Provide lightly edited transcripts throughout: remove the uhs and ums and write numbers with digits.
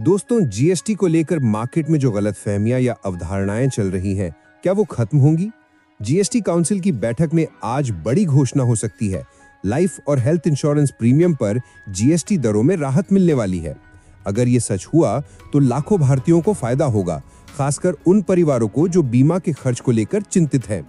दोस्तों, जीएसटी को लेकर मार्केट में जो गलतफहमियां या अवधारणाएं चल रही हैं, क्या वो खत्म होंगी? जीएसटी काउंसिल की बैठक में आज बड़ी घोषणा हो सकती है। लाइफ और हेल्थ इंश्योरेंस प्रीमियम पर जीएसटी दरों में राहत मिलने वाली है। अगर ये सच हुआ तो लाखों भारतीयों को फायदा होगा, खासकर उन परिवारों को जो बीमा के खर्च को लेकर चिंतित हैं।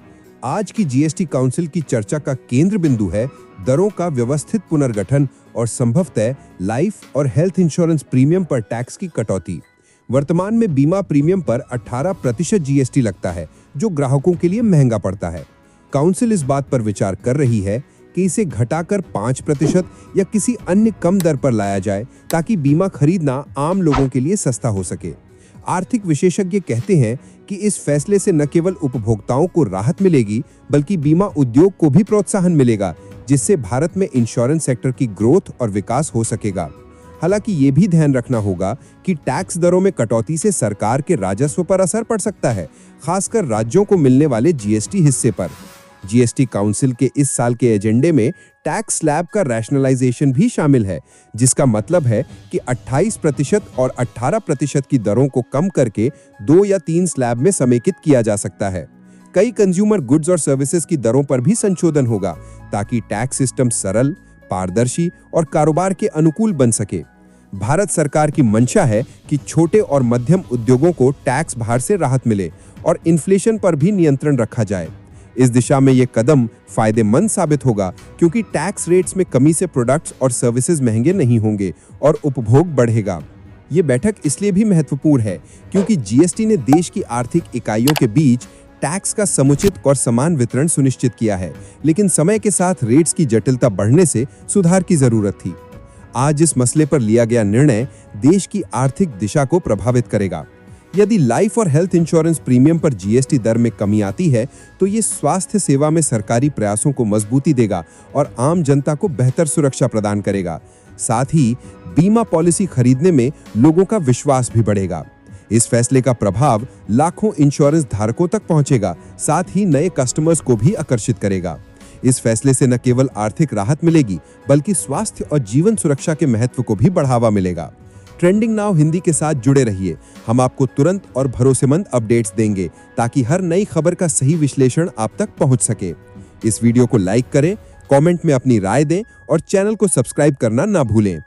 आज की जीएसटी काउंसिल की चर्चा का केंद्र बिंदु है दरों का व्यवस्थित पुनर्गठन और संभवतः लाइफ और हेल्थ इंश्योरेंस प्रीमियम पर टैक्स की कटौती। वर्तमान में बीमा प्रीमियम पर 18% जीएसटी लगता है, जो ग्राहकों के लिए महंगा पड़ता है। काउंसिल इस बात पर विचार कर रही है कि इसे घटाकर 5% या किसी अन्य कम दर पर लाया जाए, ताकि बीमा खरीदना आम लोगों के लिए सस्ता हो सके। आर्थिक विशेषज्ञ कहते हैं कि इस फैसले से न केवल उपभोक्ताओं को राहत मिलेगी, बल्कि बीमा उद्योग को भी प्रोत्साहन मिलेगा, जिससे भारत में इंश्योरेंस सेक्टर की ग्रोथ और विकास हो सकेगा। हालांकि ये भी ध्यान रखना होगा कि टैक्स दरों में कटौती से सरकार के राजस्व पर असर पड़ सकता है, खासकर राज्यों को मिलने वाले जीएसटी हिस्से पर। जीएसटी काउंसिल के इस साल के एजेंडे में टैक्स स्लैब का रैशनलाइजेशन भी शामिल है, जिसका मतलब है कि 28% और 18% की दरों को कम करके 2 या 3 स्लैब में समेकित किया जा सकता है। कई कंज्यूमर गुड्स और सर्विसेज की दरों पर भी संशोधन होगा, ताकि टैक्स सिस्टम सरल, पारदर्शी और कारोबार के अनुकूल बन सके। भारत सरकार की मंशा है कि छोटे और मध्यम उद्योगों को टैक्स भार से राहत मिले और इन्फ्लेशन पर भी नियंत्रण रखा जाए। इस दिशा में ये कदम फायदेमंद साबित होगा, क्योंकि टैक्स रेट्स में कमी से प्रोडक्ट्स और सर्विसेज महंगे नहीं होंगे और उपभोग बढ़ेगा। ये बैठक इसलिए भी महत्वपूर्ण है क्योंकि जीएसटी ने देश की आर्थिक इकाइयों के बीच टैक्स का समुचित और समान वितरण सुनिश्चित किया है, लेकिन समय के साथ रेट्स की जटिलता बढ़ने से सुधार की जरूरत थी। आज इस मसले पर लिया गया निर्णय देश की आर्थिक दिशा को प्रभावित करेगा। यदि लाइफ और हेल्थ इंश्योरेंस प्रीमियम पर जीएसटी दर में कमी आती है, तो ये स्वास्थ्य सेवा में सरकारी प्रयासों को मजबूती देगा और आम जनता को बेहतर सुरक्षा प्रदान करेगा। साथ ही बीमा पॉलिसी खरीदने में लोगों का विश्वास भी बढ़ेगा। इस फैसले का प्रभाव लाखों इंश्योरेंस धारकों तक पहुंचेगा, साथ ही नए कस्टमर्स को भी आकर्षित करेगा। इस फैसले से न केवल आर्थिक राहत मिलेगी, बल्कि स्वास्थ्य और जीवन सुरक्षा के महत्व को भी बढ़ावा मिलेगा। ट्रेंडिंग नाउ हिंदी के साथ जुड़े रहिए। हम आपको तुरंत और भरोसेमंद अपडेट्स देंगे, ताकि हर नई खबर का सही विश्लेषण आप तक पहुंच सके। इस वीडियो को लाइक करें, कमेंट में अपनी राय दें और चैनल को सब्सक्राइब करना ना भूलें।